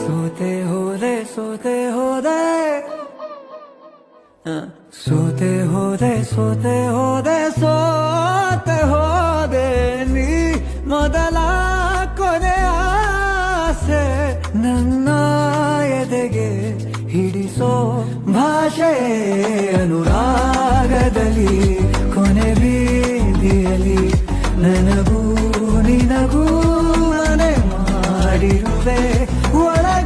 ಸೋತೆ ಹೋದೆ ಸೋತೆ ಹೋದೆ ಸೋತೆ ಹೋದೆ ಸೋತೆ ಹೋದೆ ಸೋತೆ ಹೋದೆ ನೀ ಮೊದಲ ಕೊನೆ ಆಸೆ ನನ್ನ ಎದೆಗೆ ಹಿಡಿಸೋ ಭಾಷೆ ಅನುರಾಗದಲ್ಲಿ ಕೊನೆ ಬೀದಿಯಲ್ಲಿ ನನಗೂ ನಿನಗೂ ಮನೆ ಮಾಡಿರುವೆ ಒಳಗೆ